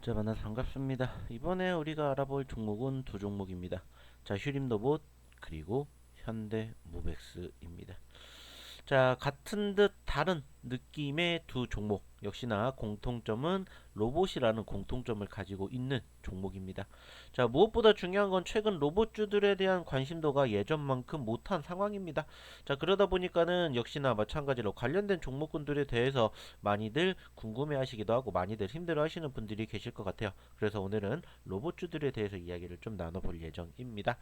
자, 만나서 반갑습니다. 이번에 우리가 알아볼 종목은 두 종목입니다. 자, 휴림로봇 그리고 현대모백스입니다. 자, 같은 듯 다른 느낌의 두 종목. 역시나 공통점은 로봇이라는 공통점을 가지고 있는 종목입니다. 자, 무엇보다 중요한 건 최근 로봇주들에 대한 관심도가 예전만큼 못한 상황입니다. 자, 그러다 보니까는 역시나 마찬가지로 관련된 종목군들에 대해서 많이들 궁금해 하시기도 하고 많이들 힘들어 하시는 분들이 계실 것 같아요. 그래서 오늘은 로봇주들에 대해서 이야기를 좀 나눠볼 예정입니다.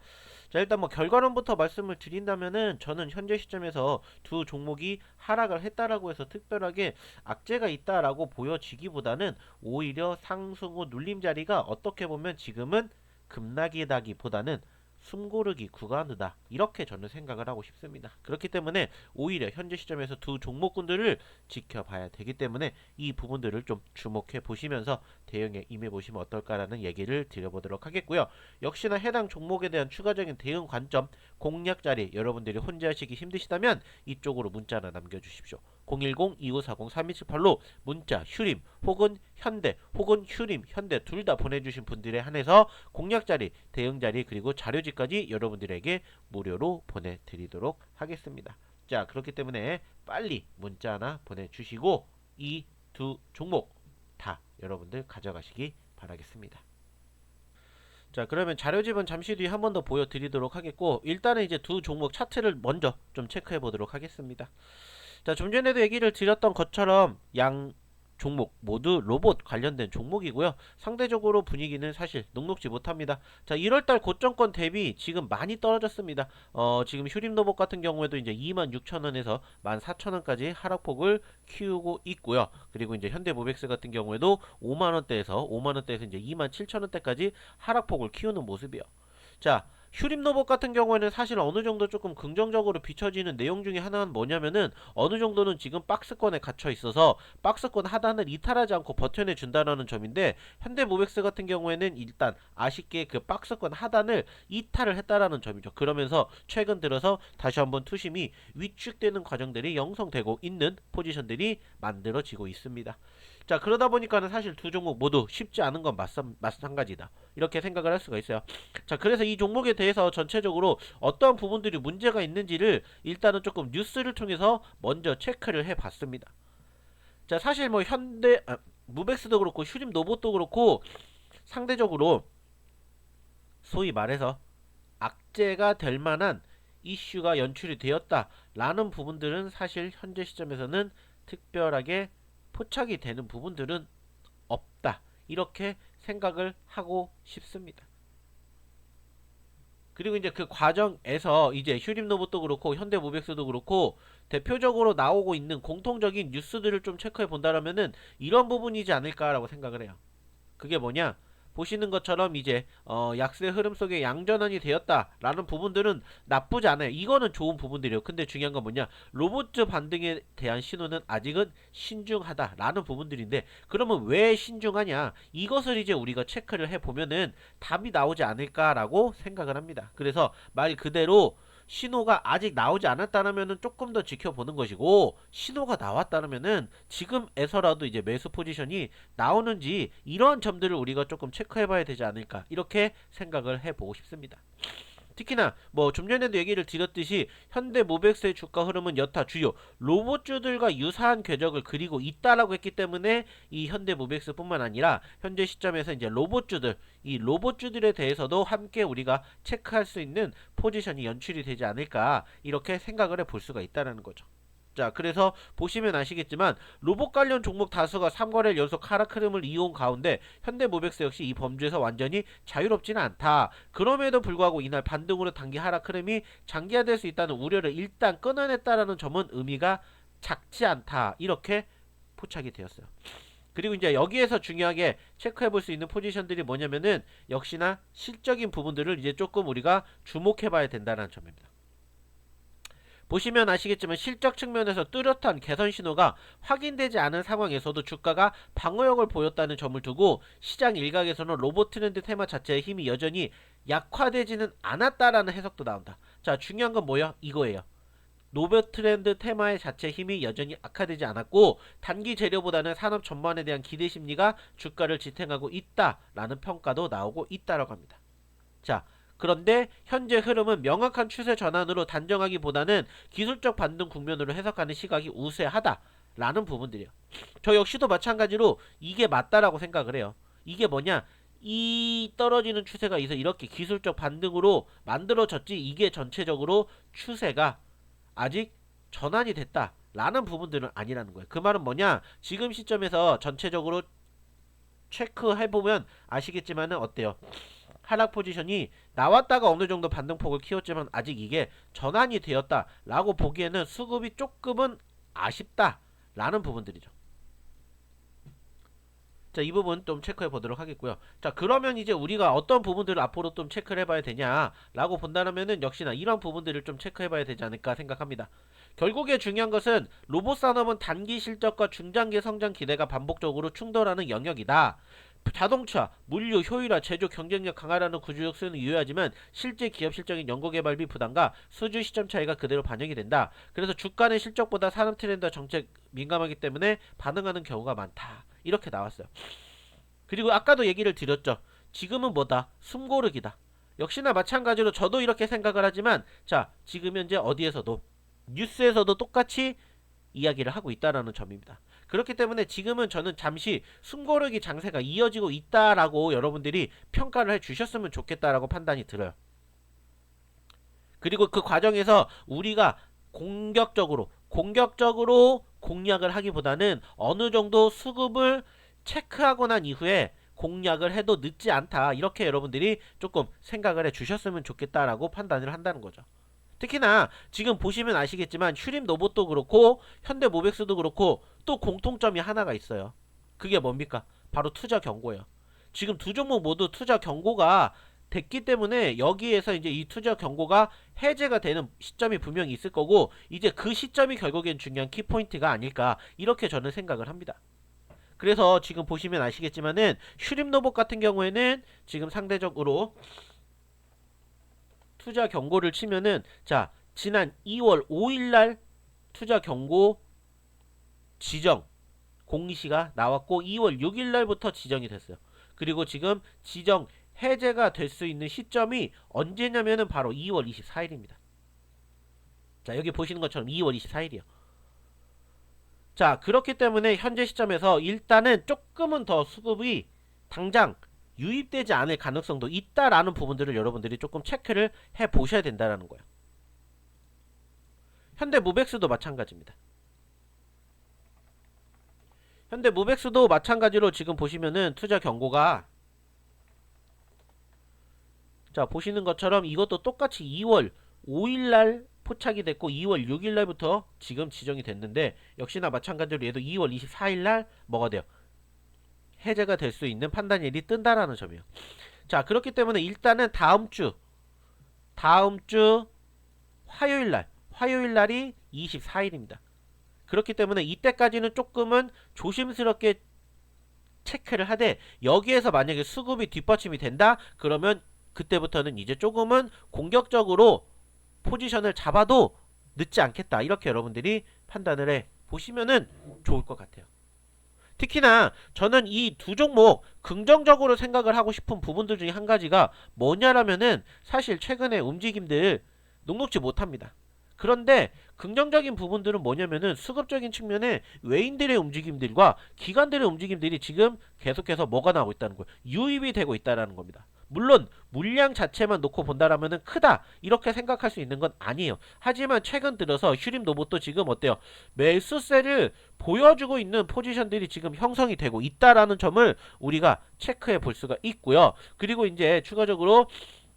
자, 일단 뭐 결과론부터 말씀을 드린다면은 저는 현재 시점에서 두 종목이 하락을 했다라고 해서 특별하게 악재가 있다라고 보여지기보다는 오히려 상승 후 눌림 자리가 어떻게 보면 지금은 급락이다기보다는 숨고르기 구간이다, 이렇게 저는 생각을 하고 싶습니다. 그렇기 때문에 오히려 현재 시점에서 두 종목군들을 지켜봐야 되기 때문에 이 부분들을 좀 주목해 보시면서 대응에 임해 보시면 어떨까라는 얘기를 드려보도록 하겠고요. 역시나 해당 종목에 대한 추가적인 대응 관점, 공략 자리 여러분들이 혼자 하시기 힘드시다면 이쪽으로 문자나 남겨주십시오. 010-2540-3178로 문자 휴림 혹은 현대 혹은 휴림 현대 둘 다 보내주신 분들에 한해서 공략 자리, 대응 자리 그리고 자료지까지 여러분들에게 무료로 보내드리도록 하겠습니다. 자, 그렇기 때문에 빨리 문자 하나 보내주시고 이 두 종목 다 여러분들 가져가시기 바라겠습니다. 자, 그러면 자료집은 잠시 뒤에 한 번 더 보여드리도록 하겠고, 일단은 이제 두 종목 차트를 먼저 좀 체크해 보도록 하겠습니다. 자, 좀 전에도 얘기를 드렸던 것처럼 양 종목 모두 로봇 관련된 종목이고요. 상대적으로 분위기는 사실 녹록지 못합니다. 자, 1월달 고점권 대비 지금 많이 떨어졌습니다. 지금 휴림로봇 같은 경우에도 이제 26,000원에서 14,000원까지 하락폭을 키우고 있고요. 그리고 이제 현대모백스 같은 경우에도 5만원대에서 이제 27,000원대까지 하락폭을 키우는 모습이요. 자, 휴림로봇 같은 경우에는 사실 어느 정도 조금 긍정적으로 비춰지는 내용 중에 하나는 뭐냐면은 어느 정도는 지금 박스권에 갇혀 있어서 박스권 하단을 이탈하지 않고 버텨내 준다라는 점인데, 현대모백스 같은 경우에는 일단 아쉽게 그 박스권 하단을 이탈을 했다라는 점이죠. 그러면서 최근 들어서 다시 한번 투심이 위축되는 과정들이 형성되고 있는 포지션들이 만들어지고 있습니다. 자, 그러다 보니까는 사실 두 종목 모두 쉽지 않은 건 마찬가지다, 이렇게 생각을 할 수가 있어요. 자, 그래서 이 종목에 대해서 전체적으로 어떠한 부분들이 문제가 있는지를 일단은 조금 뉴스를 통해서 먼저 체크를 해봤습니다. 자, 사실 뭐 무백스도 그렇고 휴림 로봇도 그렇고 상대적으로 소위 말해서 악재가 될 만한 이슈가 연출이 되었다라는 부분들은 사실 현재 시점에서는 특별하게 포착이 되는 부분들은 없다, 이렇게 생각을 하고 싶습니다. 그리고 이제 그 과정에서 이제 휴림로봇도 그렇고 현대모백스도 그렇고 대표적으로 나오고 있는 공통적인 뉴스들을 좀 체크해 본다라면은 이런 부분이지 않을까라고 생각을 해요. 그게 뭐냐? 보시는 것처럼 이제 약세 흐름 속에 양전환이 되었다라는 부분들은 나쁘지 않아요. 이거는 좋은 부분들이에요. 근데 중요한 건 뭐냐? 로봇 반등에 대한 신호는 아직은 신중하다라는 부분들인데, 그러면 왜 신중하냐? 이것을 이제 우리가 체크를 해보면은 답이 나오지 않을까라고 생각을 합니다. 그래서 말 그대로 신호가 아직 나오지 않았다면은 조금 더 지켜보는 것이고, 신호가 나왔다면은 지금에서라도 이제 매수 포지션이 나오는지 이런 점들을 우리가 조금 체크해봐야 되지 않을까, 이렇게 생각을 해보고 싶습니다. 특히나 뭐 좀 전에도 얘기를 드렸듯이 현대모백스의 주가 흐름은 여타 주요 로봇주들과 유사한 궤적을 그리고 있다라고 했기 때문에 이 현대모백스뿐만 아니라 현재 시점에서 이제 로봇주들, 이 로봇주들에 대해서도 함께 우리가 체크할 수 있는 포지션이 연출이 되지 않을까, 이렇게 생각을 해볼 수가 있다는 거죠. 자, 그래서 보시면 아시겠지만 로봇 관련 종목 다수가 3거래일 연속 하락 흐름을 이어온 가운데 현대모백스 역시 이 범주에서 완전히 자유롭지는 않다. 그럼에도 불구하고 이날 반등으로 단기 하락 흐름이 장기화될 수 있다는 우려를 일단 끊어냈다라는 점은 의미가 작지 않다, 이렇게 포착이 되었어요. 그리고 이제 여기에서 중요하게 체크해 볼 수 있는 포지션들이 뭐냐면은 역시나 실적인 부분들을 이제 조금 우리가 주목해 봐야 된다는 점입니다. 보시면 아시겠지만 실적 측면에서 뚜렷한 개선 신호가 확인되지 않은 상황에서도 주가가 방어력을 보였다는 점을 두고 시장 일각에서는 로봇 트렌드 테마 자체의 힘이 여전히 약화되지는 않았다라는 해석도 나온다. 자, 중요한 건 뭐야? 이거예요. 노버트렌드 테마의 자체 힘이 여전히 악화되지 않았고 단기 재료보다는 산업 전반에 대한 기대 심리가 주가를 지탱하고 있다라는 평가도 나오고 있다라고 합니다. 자, 그런데 현재 흐름은 명확한 추세 전환으로 단정하기보다는 기술적 반등 국면으로 해석하는 시각이 우세하다라는 부분들이에요. 저 역시도 마찬가지로 이게 맞다라고 생각을 해요. 이게 뭐냐? 이 떨어지는 추세가 있어 이렇게 기술적 반등으로 만들어졌지 이게 전체적으로 추세가 아직 전환이 됐다라는 부분들은 아니라는 거예요. 그 말은 뭐냐? 지금 시점에서 전체적으로 체크해보면 아시겠지만은 어때요? 하락 포지션이 나왔다가 어느 정도 반등폭을 키웠지만 아직 이게 전환이 되었다라고 보기에는 수급이 조금은 아쉽다라는 부분들이죠. 자, 이 부분 좀 체크해 보도록 하겠고요. 자, 그러면 이제 우리가 어떤 부분들을 앞으로 좀 체크를 해봐야 되냐라고 본다면은 역시나 이런 부분들을 좀 체크해 봐야 되지 않을까 생각합니다. 결국에 중요한 것은 로봇 산업은 단기 실적과 중장기 성장 기대가 반복적으로 충돌하는 영역이다. 자동차, 물류, 효율화, 제조 경쟁력 강화라는 구조 역수는 유효하지만 실제 기업 실적인 연구개발비 부담과 수주 시점 차이가 그대로 반영이 된다. 그래서 주가는 실적보다 산업 트렌드와 정책 민감하기 때문에 반응하는 경우가 많다. 이렇게 나왔어요. 그리고 아까도 얘기를 드렸죠. 지금은 뭐다? 숨고르기다. 역시나 마찬가지로 저도 이렇게 생각을 하지만 자, 지금 현재 어디에서도 뉴스에서도 똑같이 이야기를 하고 있다라는 점입니다. 그렇기 때문에 지금은 저는 잠시 숨고르기 장세가 이어지고 있다라고 여러분들이 평가를 해주셨으면 좋겠다라고 판단이 들어요. 그리고 그 과정에서 우리가 공격적으로 공략을 하기보다는 어느 정도 수급을 체크하고 난 이후에 공략을 해도 늦지 않다. 이렇게 여러분들이 조금 생각을 해주셨으면 좋겠다라고 판단을 한다는 거죠. 특히나 지금 보시면 아시겠지만 휴림 로봇도 그렇고 현대모백스도 그렇고 또 공통점이 하나가 있어요. 그게 뭡니까? 바로 투자 경고예요. 지금 두 종목 모두 투자 경고가 됐기 때문에 여기에서 이제 이 투자 경고가 해제가 되는 시점이 분명히 있을 거고 이제 그 시점이 결국엔 중요한 키포인트가 아닐까 이렇게 저는 생각을 합니다. 그래서 지금 보시면 아시겠지만은 휴림 로봇 같은 경우에는 지금 상대적으로 투자 경고를 치면은 자 지난 2월 5일날 투자 경고 지정 공시가 나왔고 2월 6일날부터 지정이 됐어요. 그리고 지금 지정 해제가 될 수 있는 시점이 언제냐면은 바로 2월 24일입니다. 자 여기 보시는 것처럼 2월 24일이요. 자 그렇기 때문에 현재 시점에서 일단은 조금은 더 수급이 당장 유입되지 않을 가능성도 있다라는 부분들을 여러분들이 조금 체크를 해 보셔야 된다라는 거예요. 현대모백스도 마찬가지입니다. 현대모백스도 마찬가지로 지금 보시면은 투자 경고가 자 보시는 것처럼 이것도 똑같이 2월 5일날 포착이 됐고 2월 6일날부터 지금 지정이 됐는데 역시나 마찬가지로 얘도 2월 24일날 뭐가 돼요? 해제가 될 수 있는 판단일이 뜬다라는 점이에요. 자 그렇기 때문에 일단은 다음주 화요일날이 24일입니다. 그렇기 때문에 이때까지는 조금은 조심스럽게 체크를 하되 여기에서 만약에 수급이 뒷받침이 된다 그러면 그때부터는 이제 조금은 공격적으로 포지션을 잡아도 늦지 않겠다 이렇게 여러분들이 판단을 해 보시면은 좋을 것 같아요. 특히나 저는 이 두 종목 긍정적으로 생각을 하고 싶은 부분들 중에 한 가지가 뭐냐라면은 사실 최근에 움직임들 녹록지 못합니다. 그런데 긍정적인 부분들은 뭐냐면은 수급적인 측면에 외인들의 움직임들과 기관들의 움직임들이 지금 계속해서 뭐가 나오고 있다는 거예요. 유입이 되고 있다는 겁니다. 물론 물량 자체만 놓고 본다라면은 크다 이렇게 생각할 수 있는 건 아니에요. 하지만 최근 들어서 휴림 로봇도 지금 어때요? 매수세를 보여주고 있는 포지션들이 지금 형성이 되고 있다라는 점을 우리가 체크해 볼 수가 있고요. 그리고 이제 추가적으로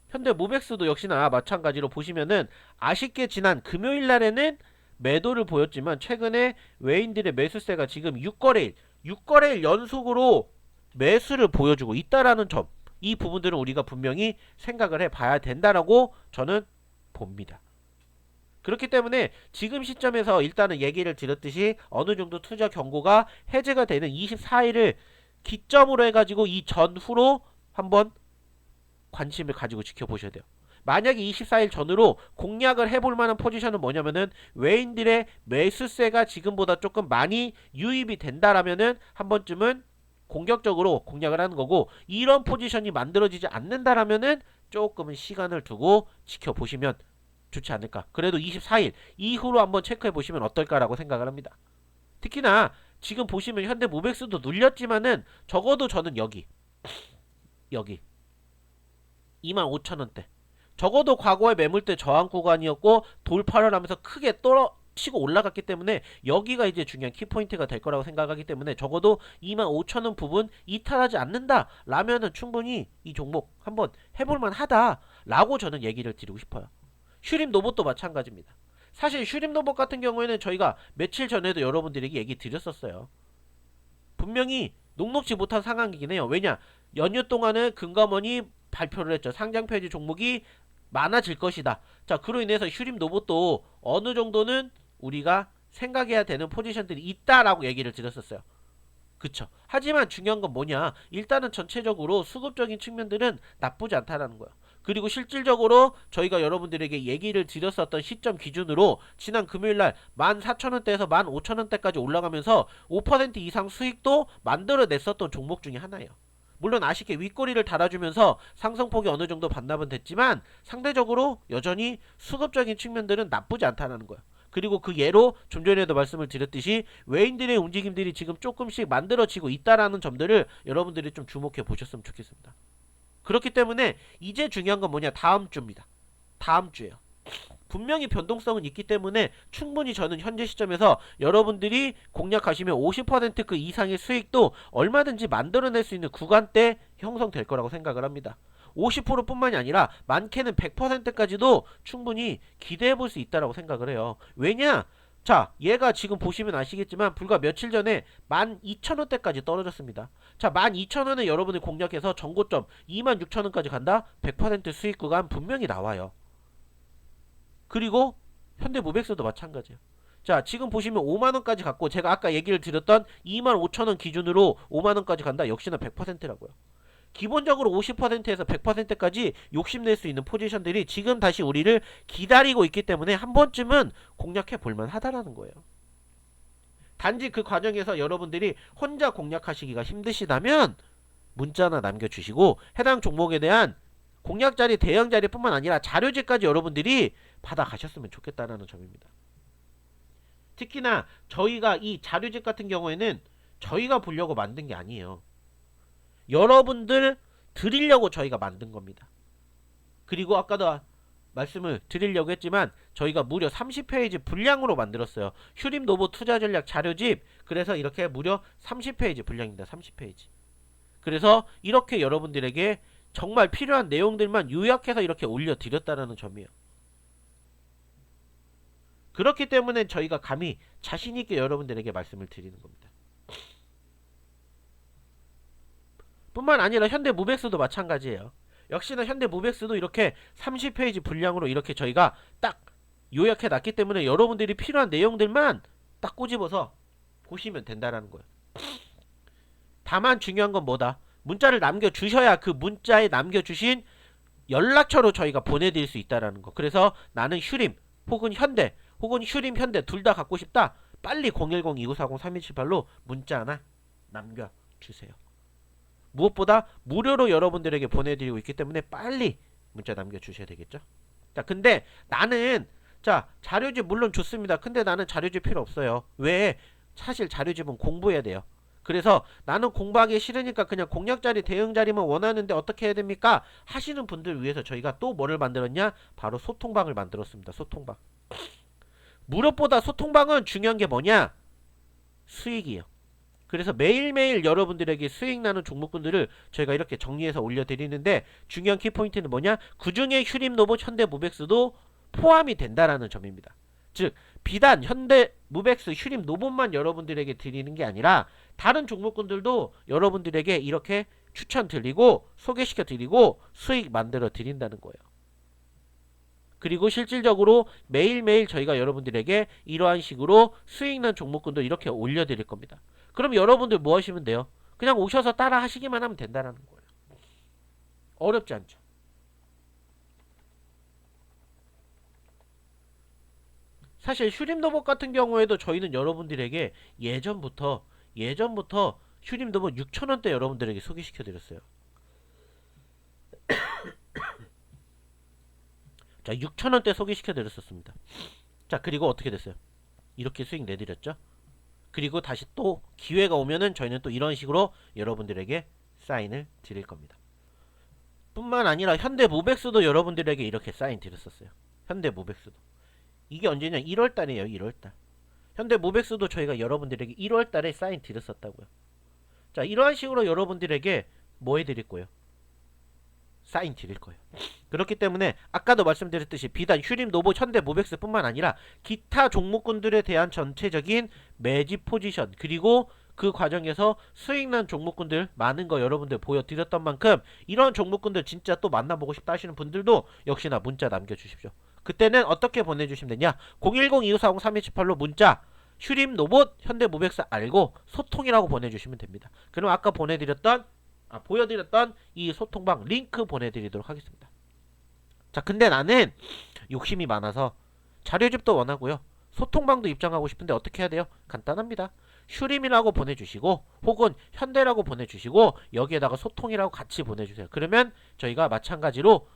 현대모백스도 역시나 마찬가지로 보시면은 아쉽게 지난 금요일 날에는 매도를 보였지만 최근에 외인들의 매수세가 지금 6거래일 연속으로 매수를 보여주고 있다라는 점, 이 부분들은 우리가 분명히 생각을 해봐야 된다라고 저는 봅니다. 그렇기 때문에 지금 시점에서 일단은 얘기를 드렸듯이 어느 정도 투자 경고가 해제가 되는 24일을 기점으로 해가지고 이 전후로 한번 관심을 가지고 지켜보셔야 돼요. 만약에 24일 전으로 공략을 해볼 만한 포지션은 뭐냐면은 외인들의 매수세가 지금보다 조금 많이 유입이 된다라면은 한 번쯤은 공격적으로 공략을 하는 거고, 이런 포지션이 만들어지지 않는다라면은 조금은 시간을 두고 지켜보시면 좋지 않을까. 그래도 24일 이후로 한번 체크해 보시면 어떨까라고 생각을 합니다. 특히나 지금 보시면 현대무백스도 눌렸지만은 적어도 저는 여기 25,000원대, 적어도 과거의 매물대 저항 구간이었고 돌파를 하면서 크게 치고 올라갔기 때문에 여기가 이제 중요한 키포인트가 될 거라고 생각하기 때문에 적어도 25,000원 부분 이탈하지 않는다 라면은 충분히 이 종목 한번 해볼만 하다 라고 저는 얘기를 드리고 싶어요. 슈림 로봇도 마찬가지입니다. 사실 슈림 로봇 같은 경우에는 저희가 며칠 전에도 여러분들에게 얘기 드렸었어요. 분명히 녹록지 못한 상황이긴 해요. 왜냐, 연휴 동안은 금감원이 발표를 했죠. 상장 폐지 종목이 많아질 것이다. 자, 그로 인해서 슈림 로봇도 어느 정도는 우리가 생각해야 되는 포지션들이 있다라고 얘기를 드렸었어요. 그쵸. 하지만 중요한 건 뭐냐, 일단은 전체적으로 수급적인 측면들은 나쁘지 않다라는 거예요. 그리고 실질적으로 저희가 여러분들에게 얘기를 드렸었던 시점 기준으로 지난 금요일날 14,000원대에서 15,000원대까지 올라가면서 5% 이상 수익도 만들어냈었던 종목 중에 하나예요. 물론 아쉽게 윗꼬리를 달아주면서 상승폭이 어느 정도 반납은 됐지만 상대적으로 여전히 수급적인 측면들은 나쁘지 않다는 거예요. 그리고 그 예로 좀 전에도 말씀을 드렸듯이 외인들의 움직임들이 지금 조금씩 만들어지고 있다라는 점들을 여러분들이 좀 주목해 보셨으면 좋겠습니다. 그렇기 때문에 이제 중요한 건 뭐냐, 다음 주입니다. 다음 주에요. 분명히 변동성은 있기 때문에 충분히 저는 현재 시점에서 여러분들이 공략하시면 50% 그 이상의 수익도 얼마든지 만들어낼 수 있는 구간대 형성될 거라고 생각을 합니다. 50% 뿐만이 아니라 많게는 100%까지도 충분히 기대해 볼 수 있다고 생각을 해요. 왜냐? 자, 얘가 지금 보시면 아시겠지만 불과 며칠 전에 12,000원대까지 떨어졌습니다. 자, 12,000원에 여러분이 공략해서 전고점 26,000원까지 간다? 100% 수익 구간 분명히 나와요. 그리고 현대무백스도 마찬가지예요. 자, 지금 보시면 5만원까지 갔고 제가 아까 얘기를 드렸던 25,000원 기준으로 5만원까지 간다? 역시나 100%라고요. 기본적으로 50%에서 100%까지 욕심낼 수 있는 포지션들이 지금 다시 우리를 기다리고 있기 때문에 한 번쯤은 공략해 볼만 하다라는 거예요. 단지 그 과정에서 여러분들이 혼자 공략하시기가 힘드시다면 문자나 남겨주시고 해당 종목에 대한 공략 자리, 대응 자리뿐만 아니라 자료지까지 여러분들이 받아가셨으면 좋겠다는 점입니다. 특히나 저희가 이 자료집 같은 경우에는 저희가 보려고 만든 게 아니에요. 여러분들 드리려고 저희가 만든 겁니다. 그리고 아까도 말씀을 드리려고 했지만 저희가 무려 30페이지 분량으로 만들었어요. 슈림 로봇 투자 전략 자료집. 그래서 이렇게 무려 30페이지 분량입니다. 30페이지. 그래서 이렇게 여러분들에게 정말 필요한 내용들만 요약해서 이렇게 올려드렸다는 점이에요. 그렇기 때문에 저희가 감히 자신있게 여러분들에게 말씀을 드리는 겁니다. 뿐만 아니라 현대무백스도 마찬가지예요. 역시나 현대무백스도 이렇게 30페이지 분량으로 이렇게 저희가 딱 요약해 놨기 때문에 여러분들이 필요한 내용들만 딱 꼬집어서 보시면 된다라는 거예요. 다만 중요한 건 뭐다? 문자를 남겨주셔야 그 문자에 남겨주신 연락처로 저희가 보내드릴 수 있다라는 거. 그래서 나는 슈림 혹은 현대 혹은 슈림 현대 둘 다 갖고 싶다. 빨리 010-2940-3178로 문자 하나 남겨주세요. 무엇보다 무료로 여러분들에게 보내드리고 있기 때문에 빨리 문자 남겨주셔야 되겠죠. 자, 근데 나는 자, 자료집 물론 좋습니다. 근데 나는 자료집 필요 없어요. 왜? 사실 자료집은 공부해야 돼요. 그래서 나는 공부하기 싫으니까 그냥 공략자리, 대응자리만 원하는데 어떻게 해야 됩니까? 하시는 분들 위해서 저희가 또 뭐를 만들었냐? 바로 소통방을 만들었습니다. 소통방. 무엇보다 소통방은 중요한 게 뭐냐? 수익이에요. 그래서 매일매일 여러분들에게 수익 나는 종목군들을 저희가 이렇게 정리해서 올려드리는데 중요한 키포인트는 뭐냐? 그 중에 슈림로봇, 현대무백스도 포함이 된다라는 점입니다. 즉 비단 현대무백스, 슈림로봇만 여러분들에게 드리는 게 아니라 다른 종목군들도 여러분들에게 이렇게 추천드리고 소개시켜드리고 수익 만들어 드린다는 거예요. 그리고 실질적으로 매일매일 저희가 여러분들에게 이러한 식으로 수익 난 종목군도 이렇게 올려드릴 겁니다. 그럼 여러분들 뭐 하시면 돼요? 그냥 오셔서 따라 하시기만 하면 된다는 거예요. 어렵지 않죠. 사실 슈림 로봇 같은 경우에도 저희는 여러분들에게 예전부터 슈림 로봇 6,000원대 여러분들에게 소개시켜 드렸어요. 자, 6,000원대 소개시켜 드렸었습니다. 자, 그리고 어떻게 됐어요? 이렇게 수익 내드렸죠. 그리고 다시 또 기회가 오면은 저희는 또 이런 식으로 여러분들에게 사인을 드릴 겁니다. 뿐만 아니라 현대모백스도 여러분들에게 이렇게 사인 드렸었어요. 현대모백스도. 이게 언제냐? 1월달이에요. 1월달. 현대모백스도 저희가 여러분들에게 1월달에 사인 드렸었다고요. 자, 이러한 식으로 여러분들에게 뭐 해드릴 거예요? 사인 드릴 거예요. 그렇기 때문에 아까도 말씀드렸듯이 비단 슈림 노봇 현대모백스 뿐만 아니라 기타 종목군들에 대한 전체적인 매집 포지션, 그리고 그 과정에서 수익난 종목군들 많은 거 여러분들 보여드렸던 만큼 이런 종목군들 진짜 또 만나보고 싶다 하시는 분들도 역시나 문자 남겨주십시오. 그때는 어떻게 보내주시면 되냐? 010-2540-3178로 문자 슈림 노봇 현대모백스 알고 소통이라고 보내주시면 됩니다. 그럼 아까 보여드렸던 이 소통방 링크 보내드리도록 하겠습니다. 자, 근데 나는 욕심이 많아서 자료집도 원하고요. 소통방도 입장하고 싶은데 어떻게 해야 돼요? 간단합니다. 슈림이라고 보내주시고 혹은 현대라고 보내주시고 여기에다가 소통이라고 같이 보내주세요. 그러면 저희가 마찬가지로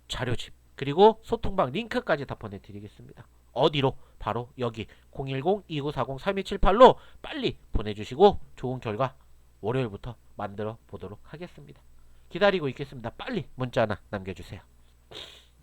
자료집 그리고 소통방 링크까지 다 보내드리겠습니다. 어디로? 바로 여기 010-2940-3278로 빨리 보내주시고 좋은 결과 월요일부터 만들어 보도록 하겠습니다. 기다리고 있겠습니다. 빨리 문자 하나 남겨주세요.